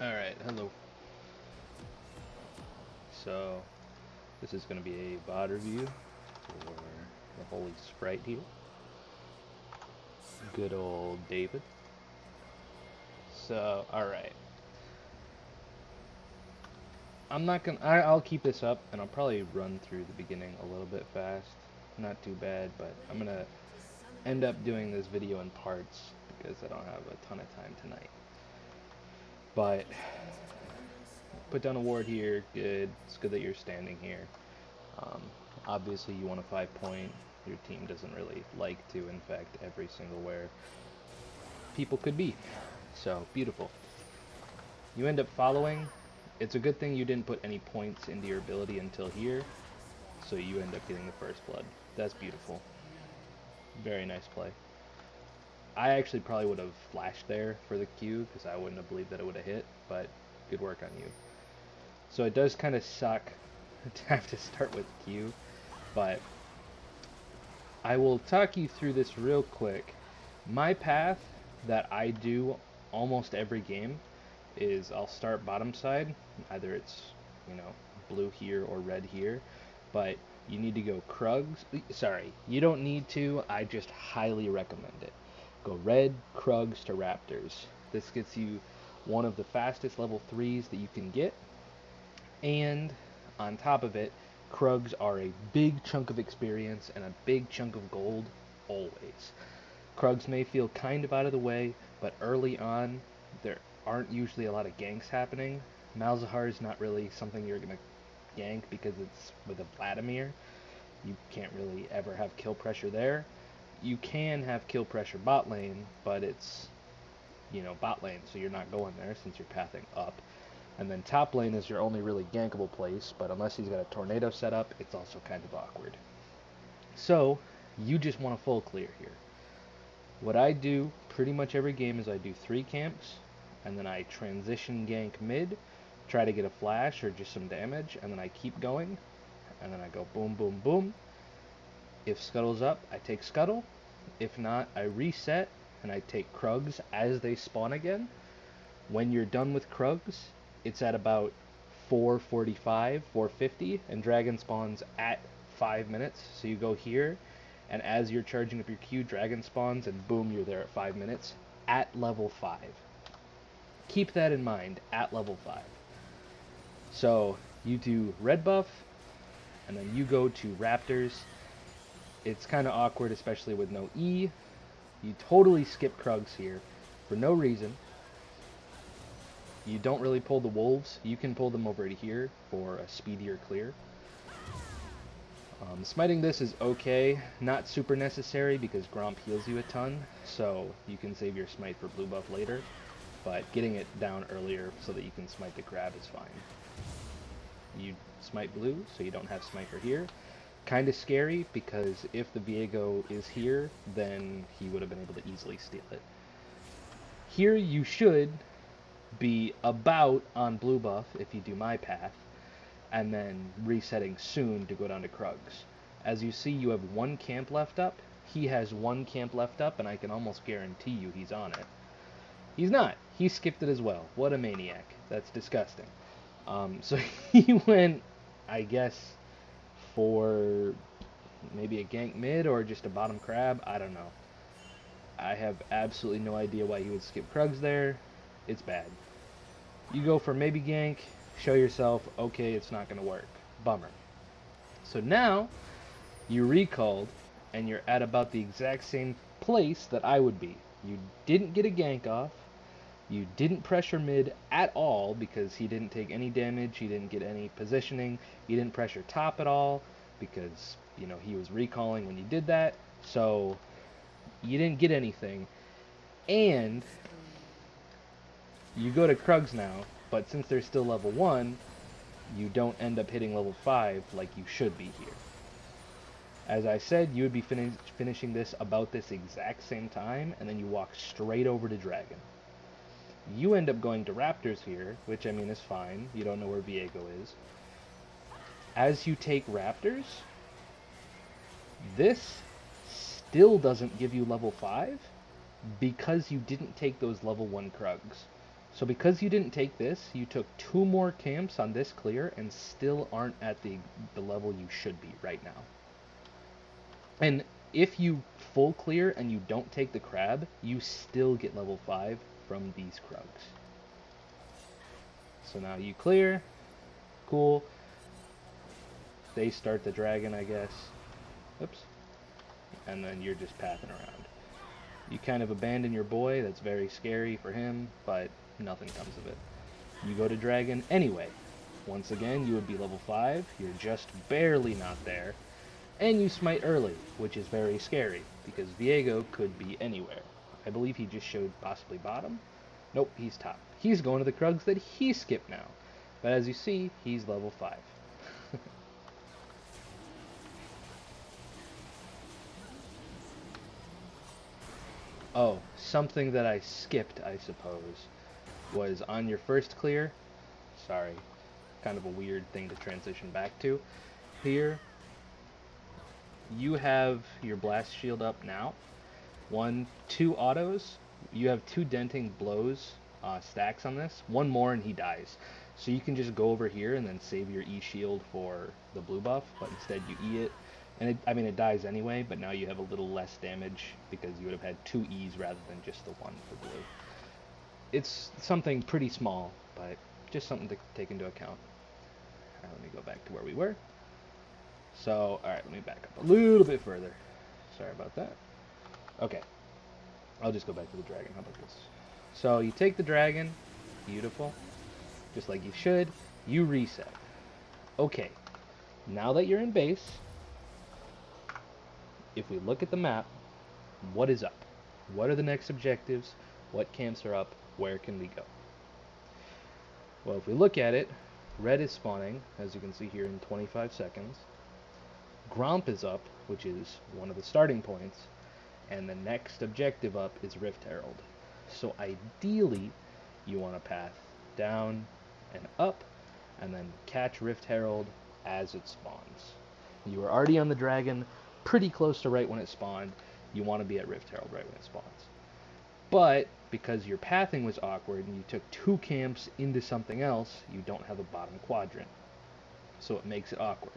Alright, hello. So, this is going to be a VOD review for the Holy Sprite here. Good old David. So, alright. I'll keep this up and I'll probably run through the beginning a little bit fast. Not too bad, but I'm going to end up doing this video in parts because I don't have a ton of time tonight. But, put down a ward here, good. It's good that you're standing here. Um, Obviously, you want a 5-point. Your team doesn't really like to infect every single where people could be. So, beautiful. You end up following. It's a good thing you didn't put any points into your ability until here, so you end up getting the first blood. That's beautiful. Very nice play. I actually probably would have flashed there for the Q, because I wouldn't have believed that it would have hit, but good work on you. So it does kind of suck to have to start with Q, but I will talk you through this real quick. My path that I do almost every game is I'll start bottom side. Either it's, blue here or red here. But you need to go Krugs. Sorry, you don't need to. I just highly recommend it. Go red, Krugs to Raptors. This gets you one of the fastest level 3s that you can get. And on top of it, Krugs are a big chunk of experience and a big chunk of gold always. Krugs may feel kind of out of the way, but early on, there aren't usually a lot of ganks happening. Malzahar is not really something you're going to gank because it's with a Vladimir. You can't really ever have kill pressure there. You can have kill pressure bot lane, but it's, bot lane, so you're not going there since you're pathing up. And then top lane is your only really gankable place, but unless he's got a tornado set up, it's also kind of awkward. So, you just want a full clear here. What I do pretty much every game is I do 3 camps, and then I transition gank mid, try to get a flash or just some damage, and then I keep going, and then I go boom, boom, boom. If Scuttle's up, I take Scuttle. If not, I reset, and I take Krugs as they spawn again. When you're done with Krugs, it's at about 4:45, 4:50, and Dragon spawns at 5 minutes. So you go here, and as you're charging up your Q, Dragon spawns, and boom, you're there at 5 minutes at level 5. Keep that in mind, at level 5. So you do red buff, and then you go to Raptors. It's kind of awkward, especially with no E. You totally skip Krugs here for no reason. You don't really pull the wolves. You can pull them over to here for a speedier clear. Smiting this is okay, not super necessary because Gromp heals you a ton, so you can save your smite for blue buff later, but getting it down earlier so that you can smite the grab is fine. You smite blue, so you don't have smite for here. Kind of scary because if the Viego is here, then he would have been able to easily steal it. Here you should be about on blue buff if you do my path, and then resetting soon to go down to Krugs. As you see, you have 1 camp left up. He has 1 camp left up, and I can almost guarantee you he's on it. He's not. He skipped it as well. What a maniac. That's disgusting. So he went, I guess, for maybe a gank mid or just a bottom crab. I don't know. I have absolutely no idea why he would skip Krugs there. It's bad. You go for maybe gank, show yourself, okay, it's not going to work. Bummer. So now, you recalled, and you're at about the exact same place that I would be. You didn't get a gank off. You didn't pressure mid at all because he didn't take any damage. He didn't get any positioning. You didn't pressure top at all because, he was recalling when you did that. So, you didn't get anything. And you go to Krugs now, but since they're still level 1, you don't end up hitting level 5 like you should be here. As I said, you would be finishing this about this exact same time, and then you walk straight over to Dragon. You end up going to Raptors here, which I mean is fine. You don't know where Viego is. As you take Raptors, this still doesn't give you level 5 because you didn't take those level 1 Krugs. So because you didn't take this, you took 2 more camps on this clear and still aren't at the level you should be right now. And if you full clear and you don't take the crab, you still get level 5 from these Krugs. So now you clear, cool. They start the dragon, I guess. Oops. And then you're just pathing around. You kind of abandon your boy, that's very scary for him, but nothing comes of it. You go to dragon anyway. Once again, you would be level 5, you're just barely not there, and you smite early, which is very scary, because Viego could be anywhere. I believe he just showed possibly bottom? Nope, he's top. He's going to the Krugs that he skipped now. But as you see, he's level 5. Oh, something that I skipped, I suppose, was on your first clear. Sorry, kind of a weird thing to transition back to. Here, you have your blast shield up now. 1, 2 autos. You have 2 denting blows stacks on this. 1 more and he dies. So you can just go over here and then save your E shield for the blue buff, but instead you E it. And it dies anyway, but now you have a little less damage because you would have had 2 E's rather than just the 1 for blue. It's something pretty small, but just something to take into account. Alright, let me go back to where we were. So, alright, let me back up a little bit further. Sorry about that. Okay. I'll just go back to the dragon. How about this? So, you take the dragon. Beautiful. Just like you should. You reset. Okay. Now that you're in base, if we look at the map, what is up? What are the next objectives? What camps are up? Where can we go? Well, if we look at it, red is spawning, as you can see here, in 25 seconds. Gromp is up, which is one of the starting points, and the next objective up is Rift Herald. So ideally, you want to path down and up, and then catch Rift Herald as it spawns. You were already on the dragon, pretty close to right when it spawned. You want to be at Rift Herald right when it spawns. But because your pathing was awkward and you took 2 camps into something else, you don't have a bottom quadrant. So it makes it awkward.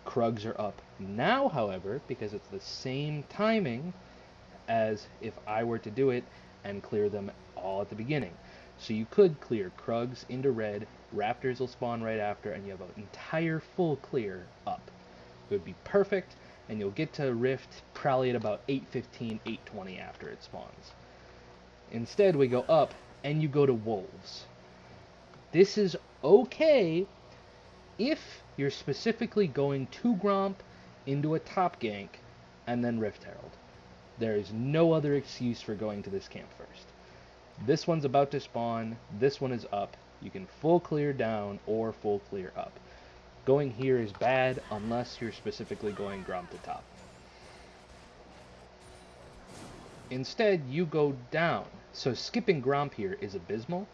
Krugs are up now, however, because it's the same timing as if I were to do it and clear them all at the beginning. So you could clear Krugs into red, Raptors will spawn right after, and you have an entire full clear up. It would be perfect, and you'll get to Rift probably at about 8:15, 8:20 after it spawns. Instead, we go up, and you go to Wolves. This is okay if you're specifically going to Gromp into a top gank and then Rift Herald. There is no other excuse for going to this camp first. This one's about to spawn, this one is up. You can full clear down or full clear up. Going here is bad unless you're specifically going Gromp to top. Instead, you go down. So skipping Gromp here is abysmal.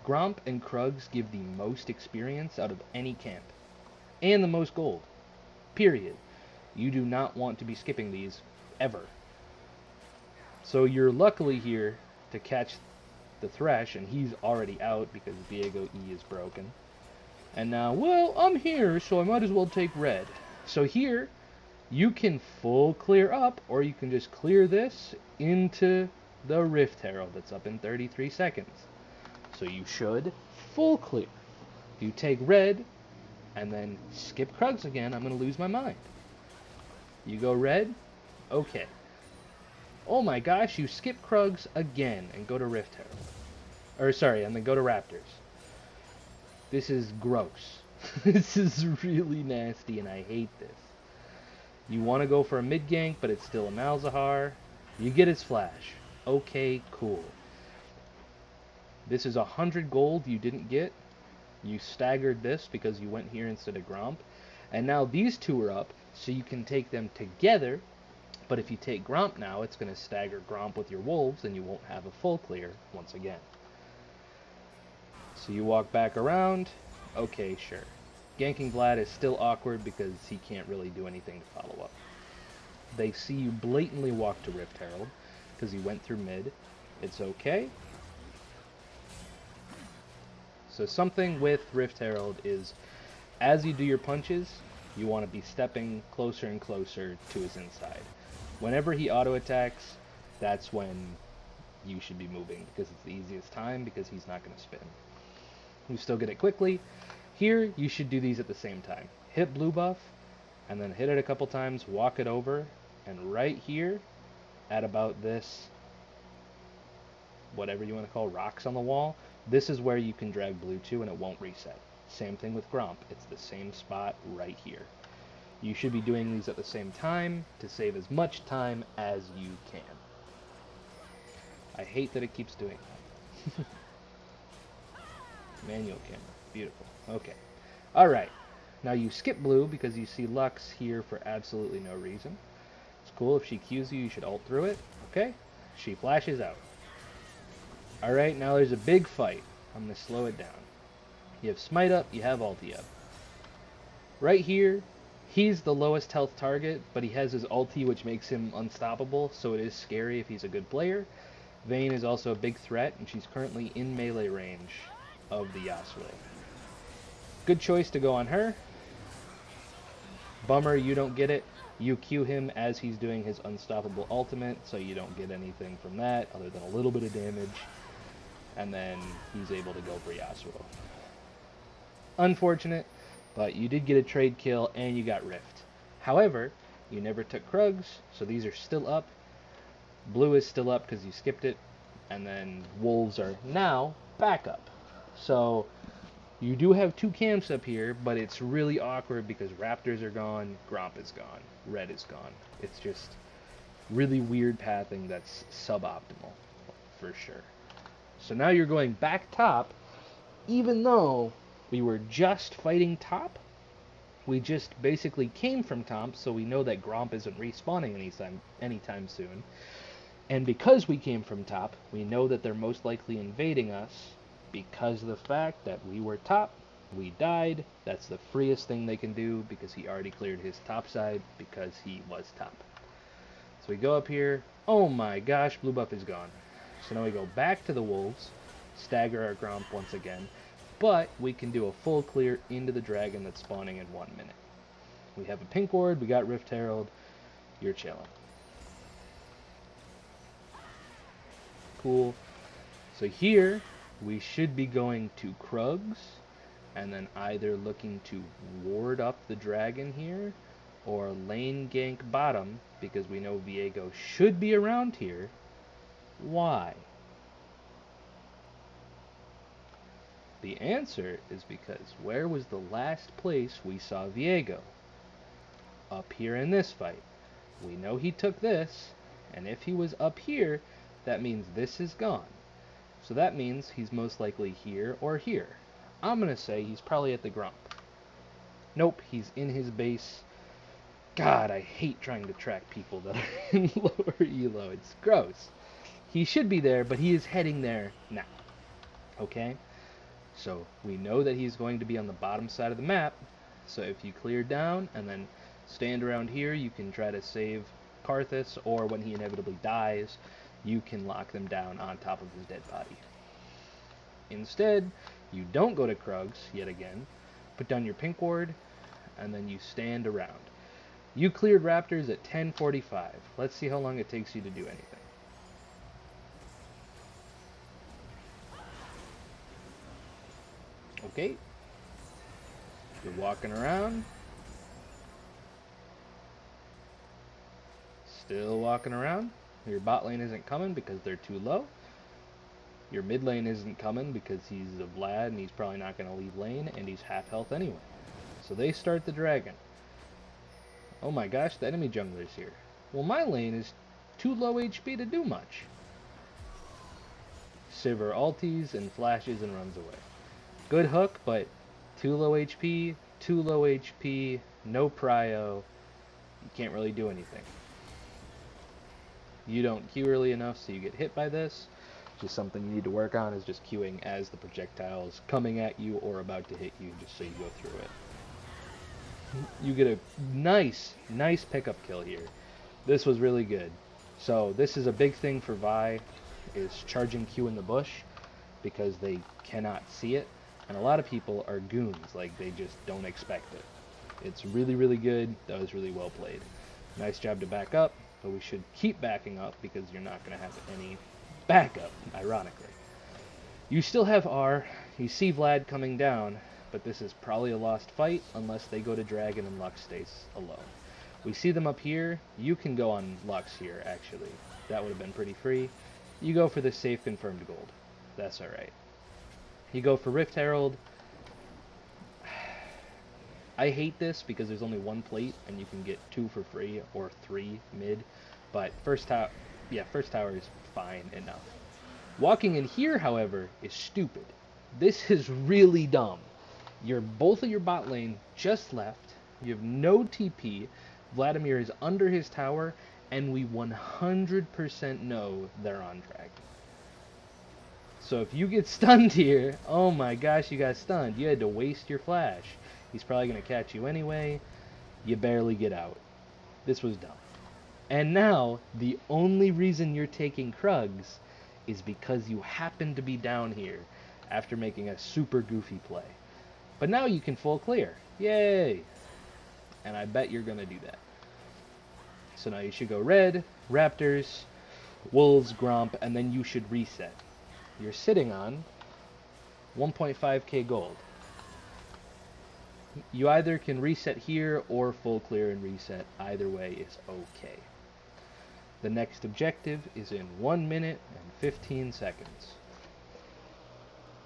Gromp and Krugs give the most experience out of any camp. And the most gold. Period. You do not want to be skipping these ever. So you're luckily here to catch the Thresh, and he's already out because Viego E is broken. And now, well, I'm here, so I might as well take red. So here, you can full clear up, or you can just clear this into the Rift Herald that's up in 33 seconds. So you should full clear. If you take red, and then skip Krugs again, I'm going to lose my mind. You go red? Okay. Oh my gosh, you skip Krugs again and go to Rift Herald. Or sorry, and then go to Raptors. This is gross. This is really nasty and I hate this. You want to go for a mid gank, but it's still a Malzahar. You get his flash. Okay, cool. This is 100 gold you didn't get. You staggered this because you went here instead of Gromp. And now these two are up, so you can take them together. But if you take Gromp now, it's going to stagger Gromp with your Wolves, and you won't have a full clear once again. So you walk back around. Okay, sure. Ganking Vlad is still awkward because he can't really do anything to follow up. They see you blatantly walk to Rift Herald because he went through mid. It's okay. So something with Rift Herald is, as you do your punches, you want to be stepping closer and closer to his inside. Whenever he auto attacks, that's when you should be moving, because it's the easiest time, because he's not going to spin. You still get it quickly. Here, you should do these at the same time. Hit blue buff, and then hit it a couple times, walk it over, and right here, at about this, whatever you want to call rocks on the wall, this is where you can drag blue to and it won't reset. Same thing with Gromp, it's the same spot right here. You should be doing these at the same time to save as much time as you can. I hate that it keeps doing that. Manual camera, beautiful. Okay, alright. Now you skip blue because you see Lux here for absolutely no reason. It's cool, if she Qs you, you should ult through it. Okay, she flashes out. Alright, now there's a big fight. I'm going to slow it down. You have Smite up, you have ulti up. Right here, he's the lowest health target, but he has his ulti which makes him unstoppable, so it is scary if he's a good player. Vayne is also a big threat, and she's currently in melee range of the Yasuo. Good choice to go on her. Bummer you don't get it. You Q him as he's doing his unstoppable ultimate, so you don't get anything from that other than a little bit of damage. And then he's able to go for Yasuo. Unfortunate, but you did get a trade kill and you got Rift. However, you never took Krugs, so these are still up. Blue is still up because you skipped it, and then Wolves are now back up. So you do have two camps up here, but it's really awkward because Raptors are gone, Gromp is gone, Red is gone. It's just really weird pathing that's suboptimal, for sure. So now you're going back top, even though we were just fighting top. We just basically came from top, so we know that Gromp isn't respawning anytime soon. And because we came from top, we know that they're most likely invading us because of the fact that we were top, we died. That's the freest thing they can do because he already cleared his top side because he was top. So we go up here. Oh my gosh, blue buff is gone. So now we go back to the Wolves, stagger our Gromp once again, but we can do a full clear into the dragon that's spawning in 1 minute. We have a pink ward, we got Rift Herald, you're chilling. Cool. So here, we should be going to Krugs, and then either looking to ward up the dragon here, or lane gank bottom, because we know Viego should be around here. Why? The answer is because where was the last place we saw Viego? Up here in this fight. We know he took this, and if he was up here, that means this is gone. So that means he's most likely here or here. I'm going to say he's probably at the Gromp. Nope, he's in his base. God, I hate trying to track people that are in lower elo. It's gross. He should be there, but he is heading there now. Okay? So we know that he's going to be on the bottom side of the map. So if you clear down and then stand around here, you can try to save Karthus, or when he inevitably dies, you can lock them down on top of his dead body. Instead, you don't go to Krugs yet again, put down your pink ward, and then you stand around. You cleared Raptors at 10:45. Let's see how long it takes you to do anything. Okay. You're walking around. Still walking around. Your bot lane isn't coming because they're too low. Your mid lane isn't coming because he's a Vlad and he's probably not going to leave lane, and he's half health anyway. So they start the dragon. Oh my gosh, the enemy jungler's here. Well, my lane is too low HP to do much. Sivir ultis and flashes and runs away. Good hook, but too low HP, no prio. You can't really do anything. You don't Q early enough, so you get hit by this. Just something you need to work on is just queuing as the projectile's coming at you or about to hit you, just so you go through it. You get a nice pickup kill here. This was really good. So this is a big thing for Vi, is charging Q in the bush, because they cannot see it. And a lot of people are goons, like they just don't expect it. It's really, really good. That was really well played. Nice job to back up, but we should keep backing up because you're not going to have any backup, ironically. You still have R. You see Vlad coming down, but this is probably a lost fight unless they go to Dragon and Lux stays alone. We see them up here. You can go on Lux here, actually. That would have been pretty free. You go for the safe confirmed gold. That's alright. You go for Rift Herald. I hate this because there's only one plate and you can get 2 for free or 3 mid. But first tower is fine enough. Walking in here, however, is stupid. This is really dumb. Both of your bot lane just left. You have no TP. Vladimir is under his tower, and we 100% know they're on Dragon. So if you get stunned here, oh my gosh, you got stunned. You had to waste your flash. He's probably going to catch you anyway. You barely get out. This was dumb. And now, the only reason you're taking Krugs is because you happen to be down here after making a super goofy play. But now you can full clear. Yay! And I bet you're going to do that. So now you should go red, Raptors, Wolves, Gromp, and then you should reset. You're sitting on 1.5k gold. You either can reset here or full clear and reset. Either way is okay. The next objective is in 1 minute and 15 seconds.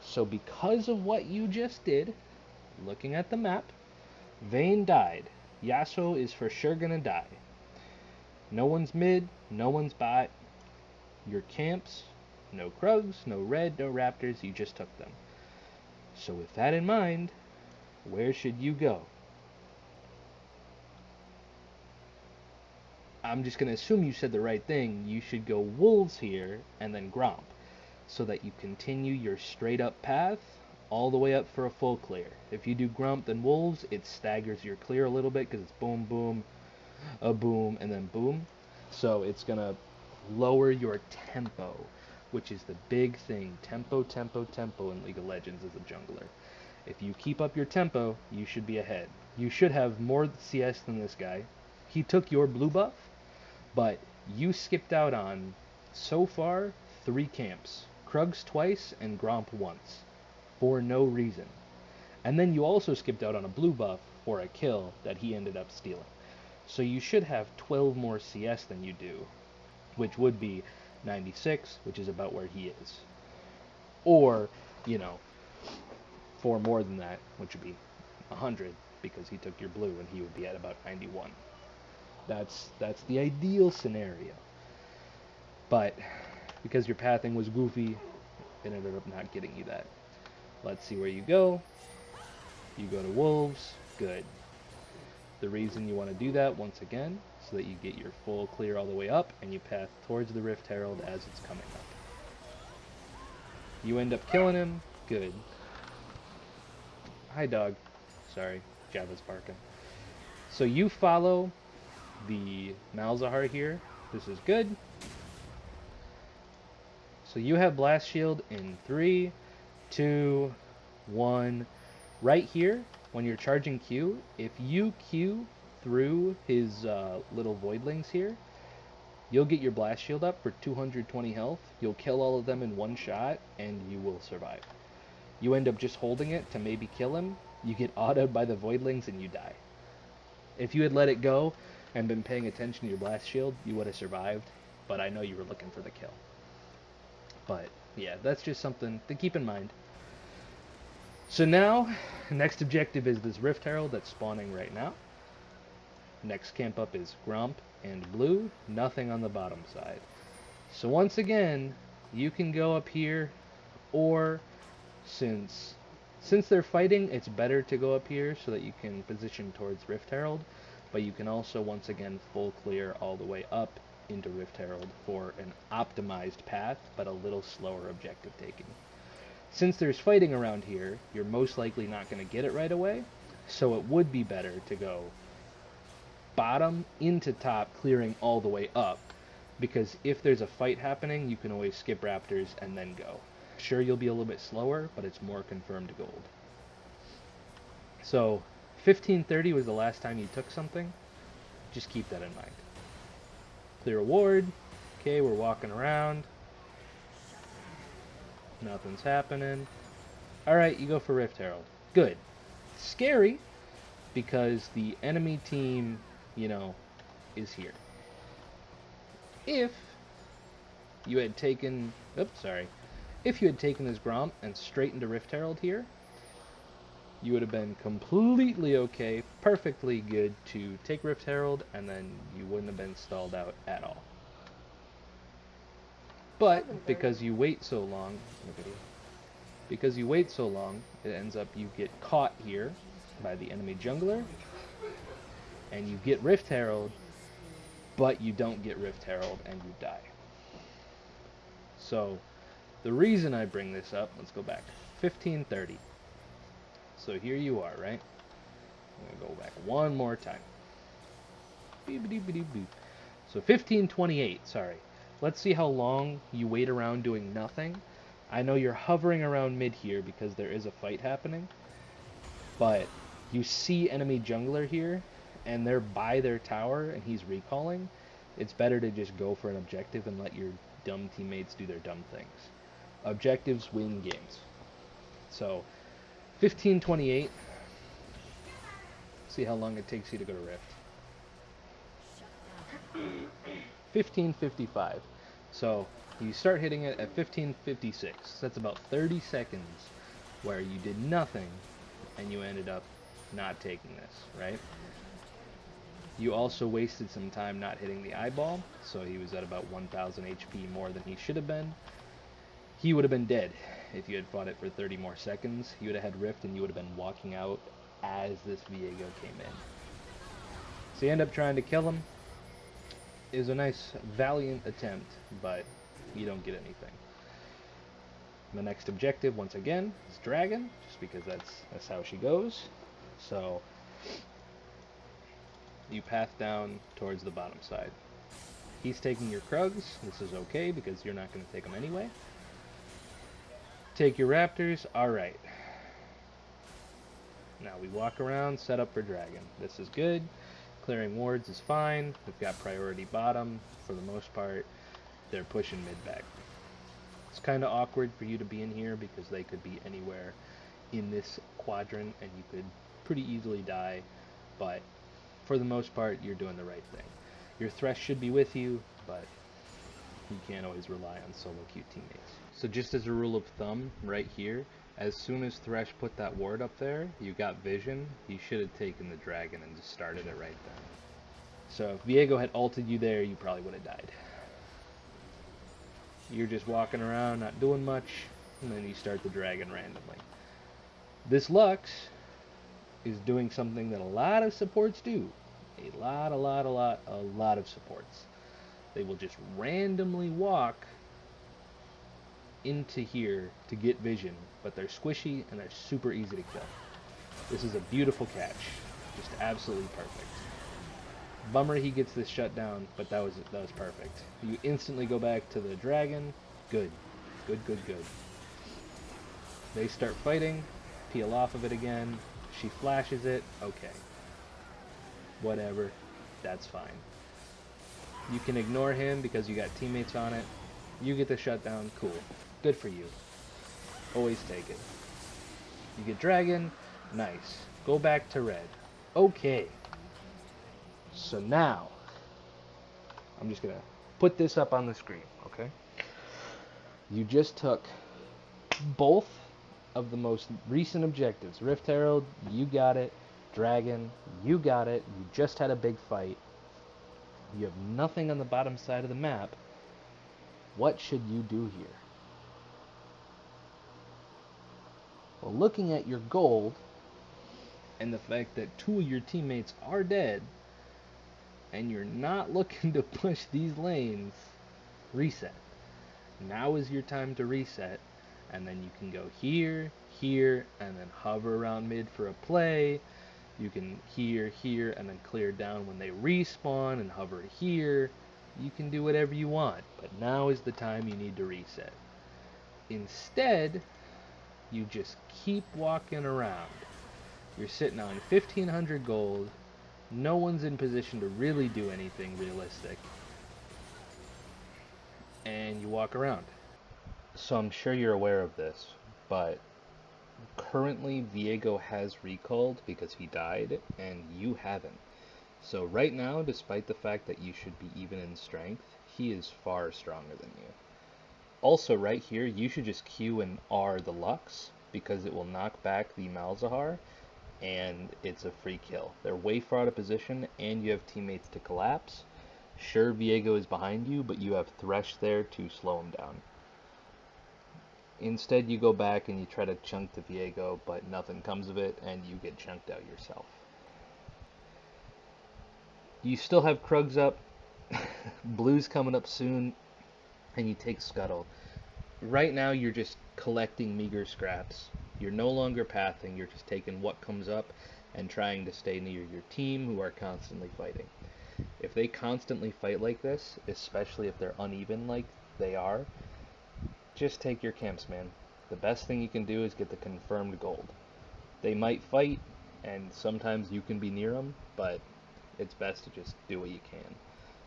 So because of what you just did, looking at the map, Vayne died. Yasuo is for sure gonna die. No one's mid, no one's bot. Your camps, no Krugs, no red, no Raptors, you just took them. So with that in mind, where should you go? I'm just going to assume you said the right thing. You should go Wolves here and then Gromp, so that you continue your straight up path all the way up for a full clear. If you do Gromp then Wolves, it staggers your clear a little bit because it's boom, boom, a boom, and then boom. So it's going to lower your tempo, which is the big thing. Tempo, tempo, tempo in League of Legends as a jungler. If you keep up your tempo, you should be ahead. You should have more CS than this guy. He took your blue buff, but you skipped out on, so far, 3 camps. Krugs twice and Gromp once, for no reason. And then you also skipped out on a blue buff for a kill that he ended up stealing. So you should have 12 more CS than you do, which would be 96, which is about where he is. Or, 4 more than that, which would be 100, because he took your blue and he would be at about 91. That's the ideal scenario. But because your pathing was goofy, it ended up not getting you that. Let's see where you go. You go to Wolves. Good. The reason you want to do that, once again, so that you get your full clear all the way up and you path towards the Rift Herald as it's coming up. You end up killing him. Good. Hi, dog. Sorry, Java's barking. So you follow the Malzahar here. This is good. So you have Blast Shield in 3, 2, 1. Right here, when you're charging Q, if you Q through his little Voidlings here, you'll get your Blast Shield up for 220 health. You'll kill all of them in one shot, and you will survive. You end up just holding it to maybe kill him. You get autoed by the Voidlings, and you die. If you had let it go and been paying attention to your Blast Shield, you would have survived, but I know you were looking for the kill. But, yeah, that's just something to keep in mind. So now, next objective is this Rift Herald that's spawning right now. Next camp up is Gromp and Blue, nothing on the bottom side. So once again, you can go up here, or since they're fighting, it's better to go up here so that you can position towards Rift Herald, but you can also once again full clear all the way up into Rift Herald for an optimized path, but a little slower objective taking. Since there's fighting around here, you're most likely not going to get it right away, so it would be better to go bottom into top, clearing all the way up, because if there's a fight happening, you can always skip Raptors and then go. Sure, you'll be a little bit slower, but it's more confirmed gold. So 1530 was the last time you took something. Just keep that in mind. Clear reward. Okay, we're walking around. Nothing's happening. Alright, you go for Rift Herald. Good. Scary, because the enemy team, you know, is here. If you had taken... Oops, sorry. If you had taken this Gromp and straight into Rift Herald here, you would have been completely okay, perfectly good to take Rift Herald, and then you wouldn't have been stalled out at all. But because you wait so long, it ends up you get caught here by the enemy jungler, and you get Rift Herald, but you don't get Rift Herald and you die. So the reason I bring this up, let's go back. 1530. So here you are, right? I'm going to go back one more time. Beep, beep, beep, beep. So 1528, sorry. Let's see how long you wait around doing nothing. I know you're hovering around mid here because there is a fight happening, but you see enemy jungler here, and they're by their tower, and he's recalling. It's better to just go for an objective and let your dumb teammates do their dumb things. Objectives win games. So 1528. See how long it takes you to go to Rift. 1555. So you start hitting it at 1556. That's about 30 seconds where you did nothing and you ended up not taking this, right? You also wasted some time not hitting the eyeball, so he was at about 1000 HP more than he should have been. He would have been dead if you had fought it for 30 more seconds. He would have had Rift and you would have been walking out as this Viego came in. So you end up trying to kill him. It was a nice, valiant attempt, but you don't get anything. The next objective, once again, is Dragon, just because that's how she goes. So you path down towards the bottom side. He's taking your Krugs. This is okay because you're not going to take them anyway. Take your Raptors. Alright. Now we walk around, set up for Dragon. This is good. Clearing wards is fine. We've got priority bottom. For the most part, they're pushing mid back. It's kind of awkward for you to be in here because they could be anywhere in this quadrant and you could pretty easily die. But for the most part, you're doing the right thing. Your Thresh should be with you, but you can't always rely on solo queue teammates. So just as a rule of thumb, right here, as soon as Thresh put that ward up there, you got vision, you should have taken the Dragon and just started it right then. So if Viego had ulted you there, you probably would have died. You're just walking around, not doing much, and then you start the Dragon randomly. This Lux is doing something that a lot of supports do. A lot of supports. They will just randomly walk into here to get vision, but they're squishy and they're super easy to kill. This is a beautiful catch. Just absolutely perfect. Bummer he gets this shut down, but that was perfect. You instantly go back to the Dragon. Good. Good. They start fighting. Peel off of it again. She flashes it. Okay. Whatever. That's fine. You can ignore him because you got teammates on it. You get the shutdown. Cool. Good for you. Always take it. You get Dragon. Nice. Go back to red. Okay. So now, I'm just going to put this up on the screen, okay? You just took both of the most recent objectives. Rift Herald, you got it. Dragon, you got it. You just had a big fight. You have nothing on the bottom side of the map. What should you do here? Well, looking at your gold and the fact that 2 of your teammates are dead and you're not looking to push these lanes, reset. Now is your time to reset, and then you can go here, and then hover around mid for a play. You can here, and then clear down when they respawn and hover here. You can do whatever you want, but now is the time you need to reset. Instead, you just keep walking around. You're sitting on 1,500 gold. No one's in position to really do anything realistic. And you walk around. So I'm sure you're aware of this, but currently Viego has recalled because he died, and you haven't. So right now, despite the fact that you should be even in strength, he is far stronger than you. Also, right here, you should just Q and R the Lux, because it will knock back the Malzahar, and it's a free kill. They're way far out of position, and you have teammates to collapse. Sure, Viego is behind you, but you have Thresh there to slow him down. Instead, you go back and you try to chunk the Viego, but nothing comes of it, and you get chunked out yourself. You still have Krugs up, Blue's coming up soon, and you take Scuttle. Right now, you're just collecting meager scraps. You're no longer pathing, you're just taking what comes up and trying to stay near your team who are constantly fighting. If they constantly fight like this, especially if they're uneven like they are, just take your camps, man. The best thing you can do is get the confirmed gold. They might fight, and sometimes you can be near them, but it's best to just do what you can.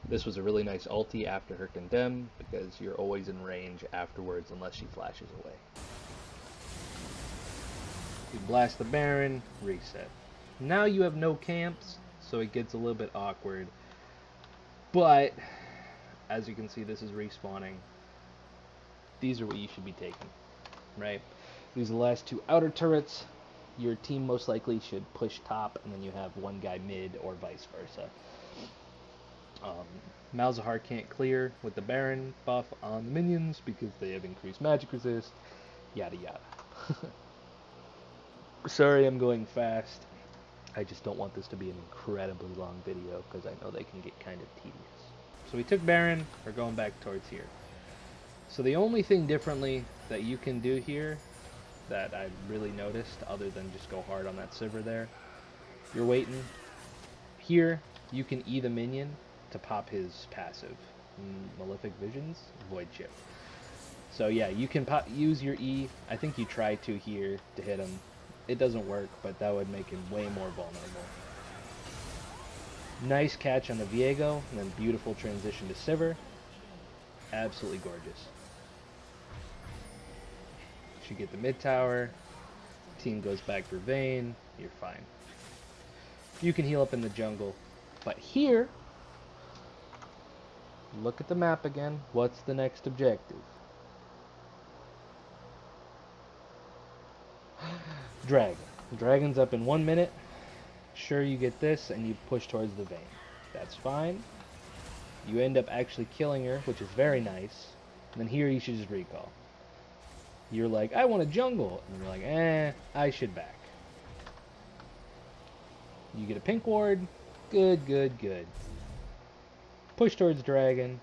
This was a really nice ulti after her condemn, because you're always in range afterwards unless she flashes away. You blast the Baron, reset. Now you have no camps, so it gets a little bit awkward. But, as you can see, this is respawning. These are what you should be taking, right? These are the last two outer turrets. Your team most likely should push top, and then you have one guy mid, or vice versa. Malzahar can't clear with the Baron buff on the minions because they have increased magic resist, yada yada. Sorry I'm going fast. I just don't want this to be an incredibly long video because I know they can get kind of tedious. So we took Baron, we're going back towards here. So the only thing differently that you can do here that I really noticed, other than just go hard on that Sivir there, you're waiting. Here, you can E the minion to pop his passive. Malefic Visions, Void Chip. So yeah, you can use your E. I think you try to here to hit him. It doesn't work, but that would make him way more vulnerable. Nice catch on the Viego, and then beautiful transition to Sivir. Absolutely gorgeous. Should get the mid tower. Team goes back for Vayne. You're fine. You can heal up in the jungle. But here, look at the map again. What's the next objective? Dragon. Dragon's up in 1 minute. Sure, you get this, and you push towards the Vayne. That's fine. You end up actually killing her, which is very nice. And then here you should just recall. You're like, I want a jungle. And you're like, I should back. You get a pink ward. Good, good, good. Push towards dragon.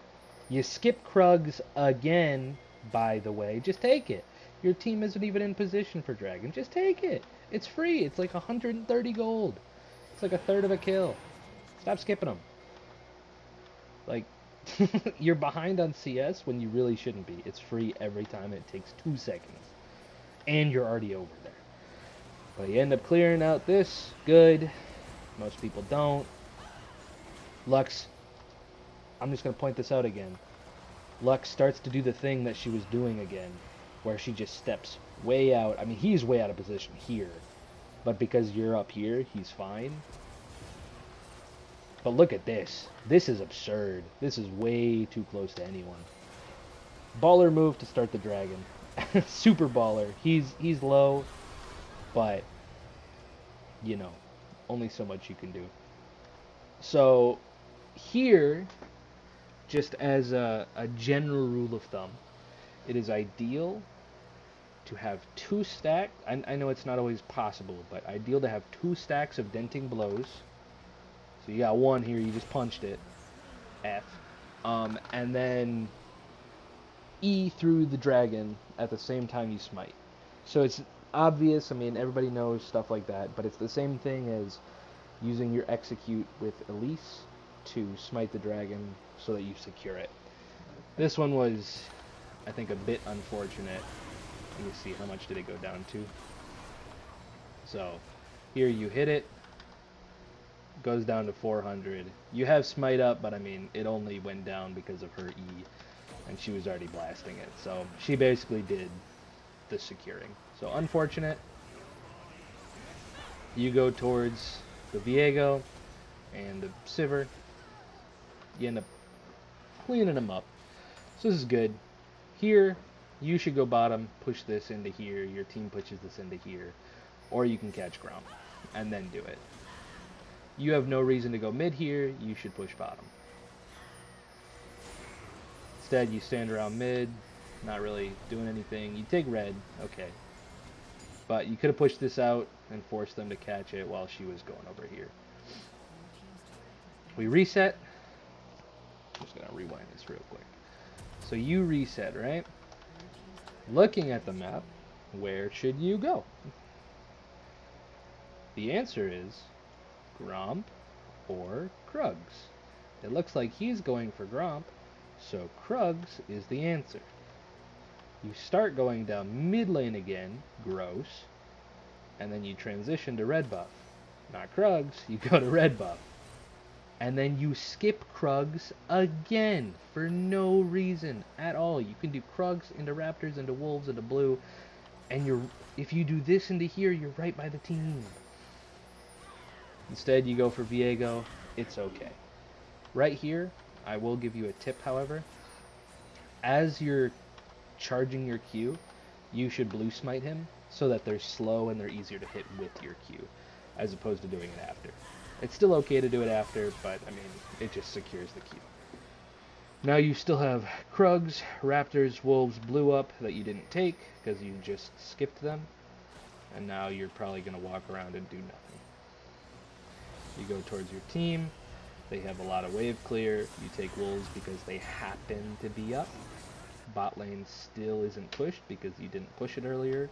You skip Krugs again, by the way. Just take it. Your team isn't even in position for dragon. Just take it. It's free. It's like 130 gold. It's like a third of a kill. Stop skipping them. Like, you're behind on CS when you really shouldn't be. It's free every time. It takes 2 seconds. And you're already over there. But you end up clearing out this. Good. Most people don't. Lux, I'm just going to point this out again. Lux starts to do the thing that she was doing again, where she just steps way out. I mean, he's way out of position here. But because you're up here, he's fine. But look at this. This is absurd. This is way too close to anyone. Baller move to start the dragon. Super baller. He's low, but, you know, only so much you can do. So, here, just as a general rule of thumb, it is ideal to have 2 stacks. I know it's not always possible, but ideal to have 2 stacks of denting blows. So you got 1 here, you just punched it. F. And then E through the dragon at the same time you smite. So it's obvious, I mean, everybody knows stuff like that, but it's the same thing as using your execute with Elise to smite the dragon so that you secure it. This one was, I think, a bit unfortunate. Let me see, how much did it go down to? So, here you hit it, goes down to 400. You have smite up, but I mean, it only went down because of her E, and she was already blasting it. So, she basically did the securing. So, unfortunate. You go towards the Viego and the Sivir. You end up cleaning them up. So this is good. Here, you should go bottom, push this into here, your team pushes this into here, or you can catch Grom, and then do it. You have no reason to go mid here, you should push bottom. Instead, you stand around mid, not really doing anything. You take red, okay. But you could have pushed this out and forced them to catch it while she was going over here. We reset. I'm just going to rewind this real quick. So you reset, right? Looking at the map, where should you go? The answer is Gromp or Krugs. It looks like he's going for Gromp, so Krugs is the answer. You start going down mid lane again, gross, and then you transition to red buff. Not Krugs, you go to red buff. And then you skip Krugs again for no reason at all. You can do Krugs into Raptors, into Wolves, into Blue, and if you do this into here, you're right by the team. Instead, you go for Viego. It's okay. Right here, I will give you a tip, however. As you're charging your Q, you should blue smite him so that they're slow and they're easier to hit with your Q, as opposed to doing it after. It's still okay to do it after, but I mean, it just secures the Q. Now you still have Krugs, Raptors, Wolves, Blue up that you didn't take because you just skipped them, and now you're probably going to walk around and do nothing. You go towards your team. They have a lot of wave clear. You take Wolves because they happen to be up. Bot lane still isn't pushed because you didn't push it earlier,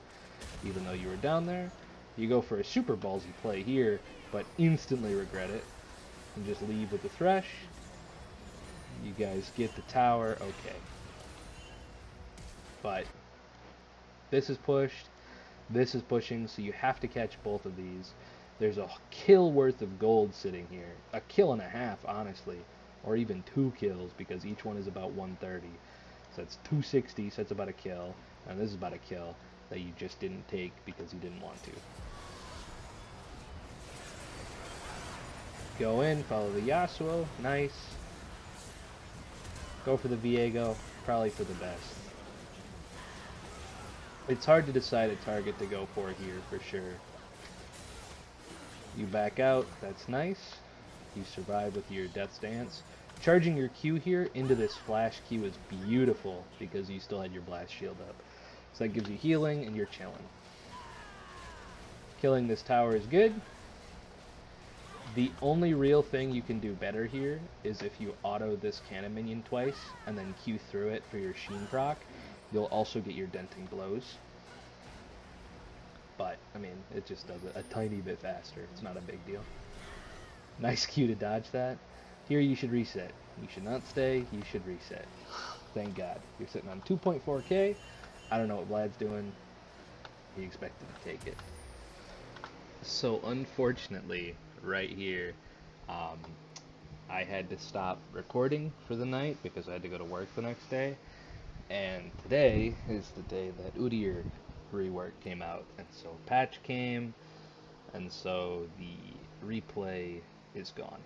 even though you were down there. You go for a super ballsy play here, but instantly regret it, and just leave with the Thresh. You guys get the tower, okay. But this is pushed, this is pushing, so you have to catch both of these. There's a kill worth of gold sitting here. A kill and a half, honestly. Or even 2 kills, because each one is about 130. So that's 260, so that's about a kill. And this is about a kill that you just didn't take because you didn't want to. Go in, follow the Yasuo, nice. Go for the Viego, probably for the best. It's hard to decide a target to go for here, for sure. You back out, that's nice. You survive with your Death's Dance. Charging your Q here into this flash Q is beautiful because you still had your blast shield up. So that gives you healing and you're chilling. Killing this tower is good. The only real thing you can do better here is if you auto this cannon minion twice and then Q through it for your Sheen proc, you'll also get your denting blows. But, I mean, it just does it a tiny bit faster. It's not a big deal. Nice Q to dodge that. Here you should reset. You should not stay, you should reset. Thank God. You're sitting on 2.4k. I don't know what Vlad's doing. He expected to take it. So unfortunately, right here, I had to stop recording for the night because I had to go to work the next day. And today is the day that Udyr rework came out. And so patch came, and so the replay is gone.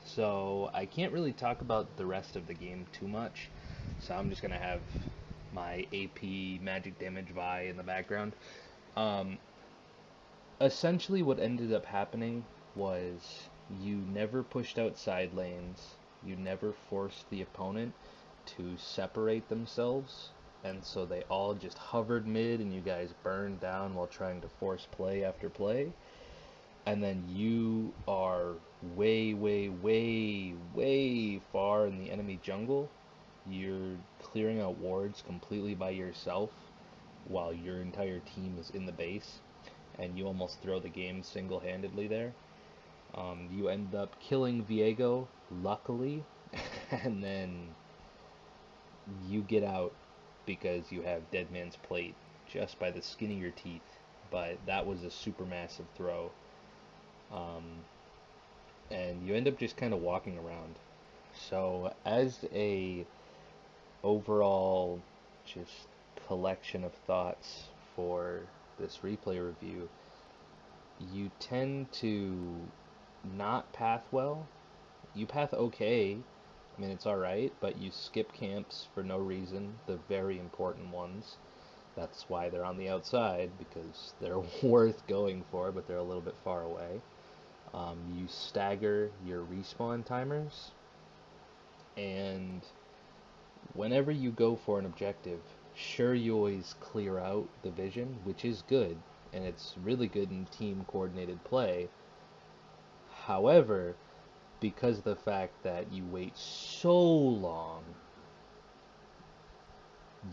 So I can't really talk about the rest of the game too much. So I'm just going to have my AP magic damage Vi in the background. Essentially what ended up happening was you never pushed out side lanes, you never forced the opponent to separate themselves, and so they all just hovered mid and you guys burned down while trying to force play after play. And then you are way, way, way, way far in the enemy jungle. You're clearing out wards completely by yourself while your entire team is in the base, and you almost throw the game single-handedly there. You end up killing Viego, luckily, and then you get out because you have Dead Man's Plate just by the skin of your teeth, but that was a super massive throw. Um, and you end up just kind of walking around. So as a overall just collection of thoughts for this replay review, you tend to not path well. You path okay. I mean, it's alright, but you skip camps for no reason, the very important ones. That's why they're on the outside, because they're worth going for, but they're a little bit far away. You stagger your respawn timers, and whenever you go for an objective, sure, you always clear out the vision, which is good, and it's really good in team coordinated play. However, because of the fact that you wait so long,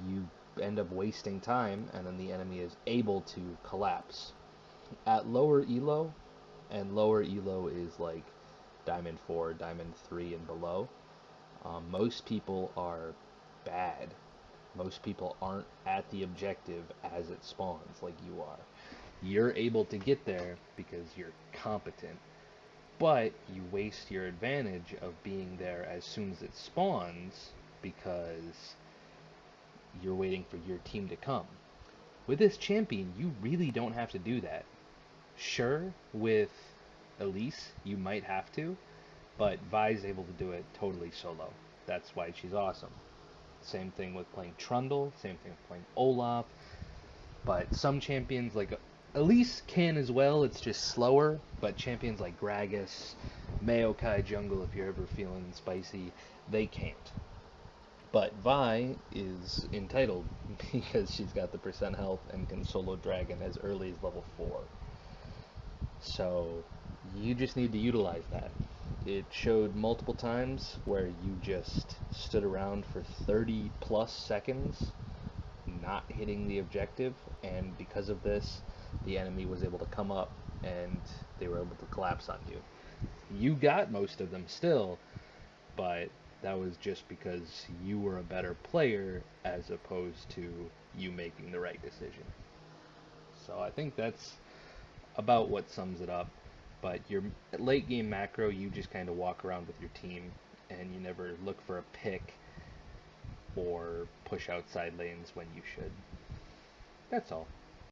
you end up wasting time, and then the enemy is able to collapse. At lower elo, and lower elo is like Diamond 4, Diamond 3, and below, most people are bad. Most people aren't at the objective as it spawns like you are. You're able to get there because you're competent, but you waste your advantage of being there as soon as it spawns because you're waiting for your team to come. With this champion, you really don't have to do that. Sure, with Elise, you might have to, but Vi's able to do it totally solo. That's why she's awesome. Same thing with playing Trundle, same thing with playing Olaf, but some champions like Elise can as well, it's just slower, but champions like Gragas, Maokai Jungle, if you're ever feeling spicy, they can't. But Vi is entitled because she's got the percent health and can solo dragon as early as level 4. So you just need to utilize that. It showed multiple times where you just stood around for 30 plus seconds not hitting the objective, and because of this, the enemy was able to come up and they were able to collapse on you. You got most of them still, but that was just because you were a better player as opposed to you making the right decision. So I think that's about what sums it up. But your late game macro, you just kind of walk around with your team and you never look for a pick or push outside lanes when you should. That's all.